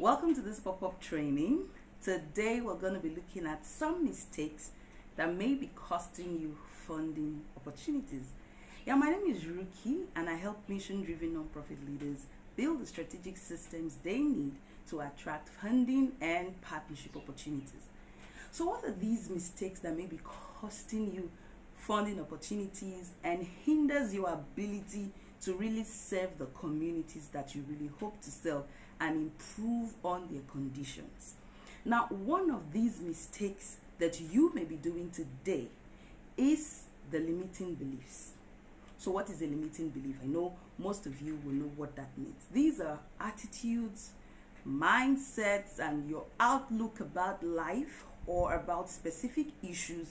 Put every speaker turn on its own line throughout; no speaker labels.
Welcome to this pop-up training. Today we're going to be looking at some mistakes that may be costing you funding opportunities. Yeah, my name is Ruki and I help mission-driven nonprofit leaders build the strategic systems they need to attract funding and partnership opportunities. So what are these mistakes that may be costing you funding opportunities and hinders your ability to really serve the communities that you really hope to serve and improve on their conditions? Now, one of these mistakes that you may be doing today is the limiting beliefs. So what is a limiting belief? I know most of you will know what that means. These are attitudes, mindsets, and your outlook about life or about specific issues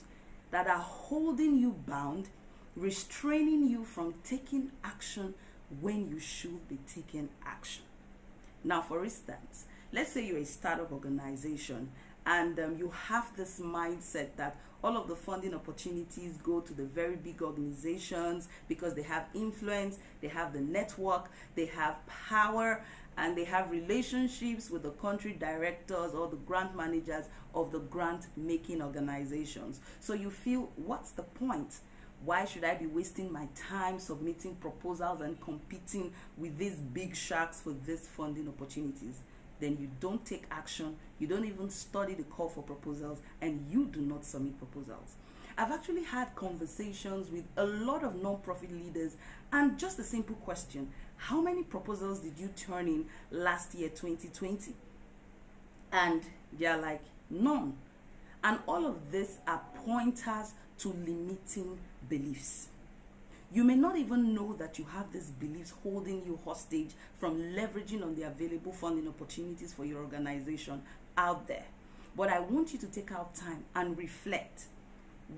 that are holding you bound, restraining you from taking action when you should be taking action. Now, for instance, let's say you're a startup organization and you have this mindset that all of the funding opportunities go to the very big organizations because they have influence, they have the network, they have power, and they have relationships with the country directors or the grant managers of the grant-making organizations. So you feel, what's the point? Why should I be wasting my time submitting proposals and competing with these big sharks for these funding opportunities? Then you don't take action, you don't even study the call for proposals, and you do not submit proposals. I've actually had conversations with a lot of nonprofit leaders, and just a simple question: how many proposals did you turn in last year, 2020? And they're like, none. And all of this are pointers to limiting beliefs. You may not even know that you have these beliefs holding you hostage from leveraging on the available funding opportunities for your organization out there. But I want you to take out time and reflect.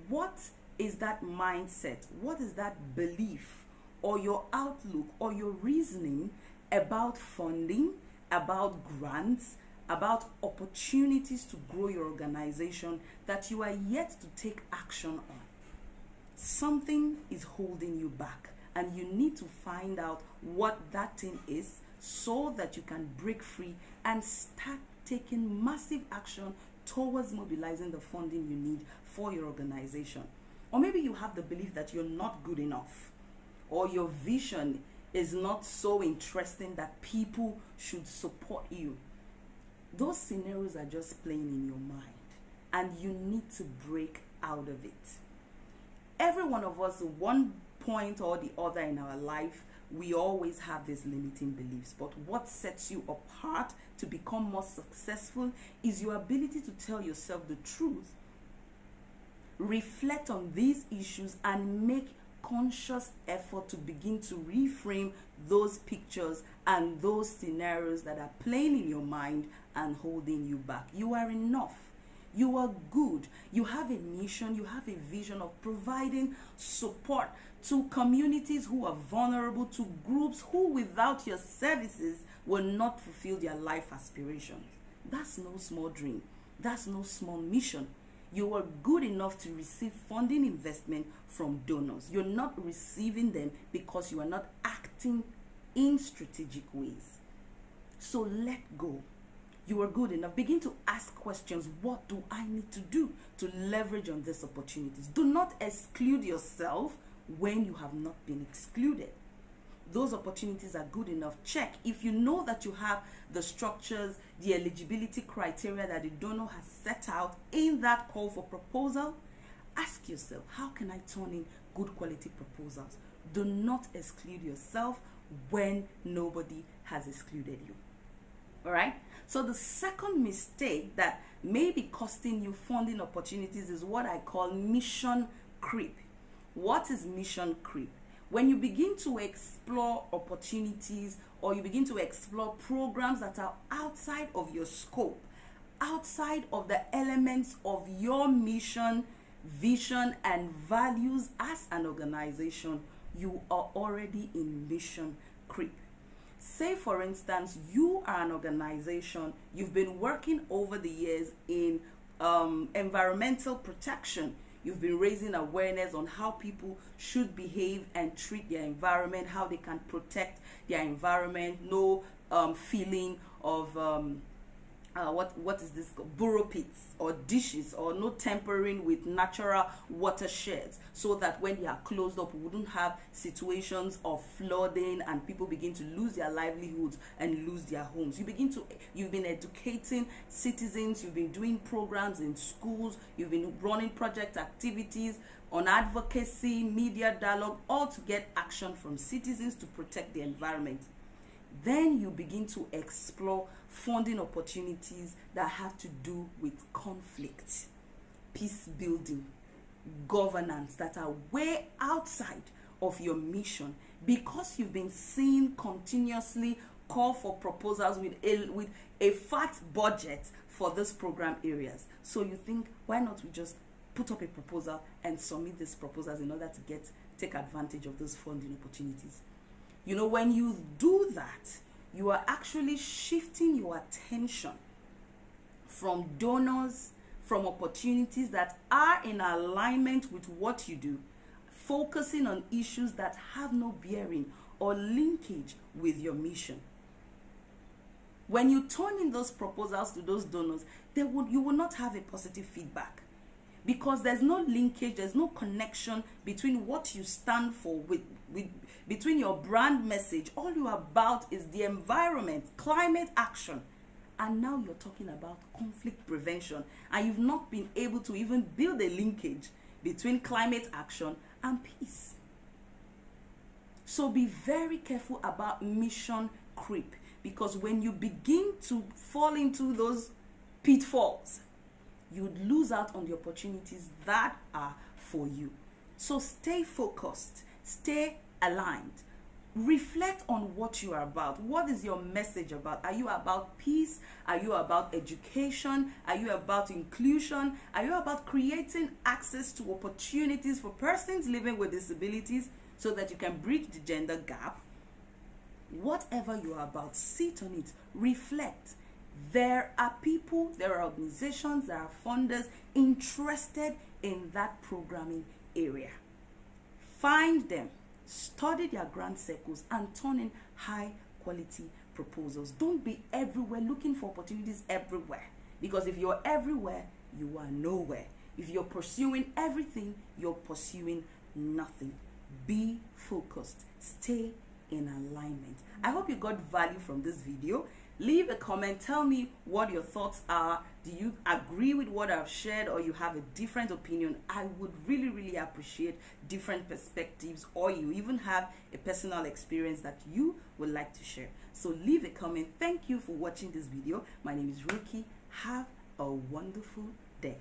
What is that mindset? What is that belief or your outlook or your reasoning about funding, about grants, about opportunities to grow your organization that you are yet to take action on? Something is holding you back, and you need to find out what that thing is so that you can break free and start taking massive action towards mobilizing the funding you need for your organization. Or maybe you have the belief that you're not good enough, or your vision is not so interesting that people should support you. Those scenarios are just playing in your mind, and you need to break out of it. Every one of us, at one point or the other in our life, we always have these limiting beliefs. But what sets you apart to become more successful is your ability to tell yourself the truth, reflect on these issues, and make conscious effort to begin to reframe those pictures and those scenarios that are playing in your mind and holding you back. You are enough. You are good. You have a mission. You have a vision of providing support to communities who are vulnerable, to groups who without your services will not fulfill their life aspirations. That's no small dream. That's no small mission. You are good enough to receive funding investment from donors. You're not receiving them because you are not acting in strategic ways. So let go. You are good enough. Begin to ask questions. What do I need to do to leverage on these opportunities? Do not exclude yourself when you have not been excluded. Those opportunities are good enough. Check. If you know that you have the structures, the eligibility criteria that the donor has set out in that call for proposal, ask yourself, how can I turn in good quality proposals? Do not exclude yourself when nobody has excluded you. All right? So the second mistake that may be costing you funding opportunities is what I call mission creep. What is mission creep? When you begin to explore opportunities or you begin to explore programs that are outside of your scope, outside of the elements of your mission, vision, and values as an organization, you are already in mission creep. Say, for instance, you are an organization, you've been working over the years in environmental protection. You've been raising awareness on how people should behave and treat their environment, how they can protect their environment, no feeling of what is this called? Burrow pits or dishes, or no tampering with natural watersheds, so that when they are closed up, we wouldn't have situations of flooding and people begin to lose their livelihoods and lose their homes. You've been educating citizens, you've been doing programs in schools, you've been running project activities on advocacy, media dialogue, all to get action from citizens to protect the environment. Then you begin to explore funding opportunities that have to do with conflict, peace building, governance, that are way outside of your mission, because you've been seeing continuously call for proposals with a fat budget for this program areas. So you think, why not we just put up a proposal and submit these proposals in order to take advantage of those funding opportunities? You know, when you do that, you are actually shifting your attention from donors, from opportunities that are in alignment with what you do, focusing on issues that have no bearing or linkage with your mission. When you turn in those proposals to those donors, you will not have a positive feedback, because there's no linkage, there's no connection between what you stand for between your brand message. All you are about is the environment, climate action, and now you're talking about conflict prevention, and you've not been able to even build a linkage between climate action and peace. So be very careful about mission creep, because when you begin to fall into those pitfalls, you'd lose out on the opportunities that are for you. So stay focused, stay aligned, reflect on what you are about. What is your message about? Are you about peace? Are you about education? Are you about inclusion? Are you about creating access to opportunities for persons living with disabilities so that you can bridge the gender gap? Whatever you are about, sit on it, reflect. There are people, there are organizations, there are funders interested in that programming area. Find them, study their grant circles, and turn in high quality proposals. Don't be everywhere looking for opportunities everywhere, because if you're everywhere, you are nowhere. If you're pursuing everything, you're pursuing nothing. Be focused, stay in alignment. I hope you got value from this video. Leave a comment, tell me what your thoughts are. Do you agree with what I've shared, or you have a different opinion? I would really appreciate different perspectives, or you even have a personal experience that you would like to share. So leave a comment. Thank you for watching this video. My name is Ruki. Have a wonderful day.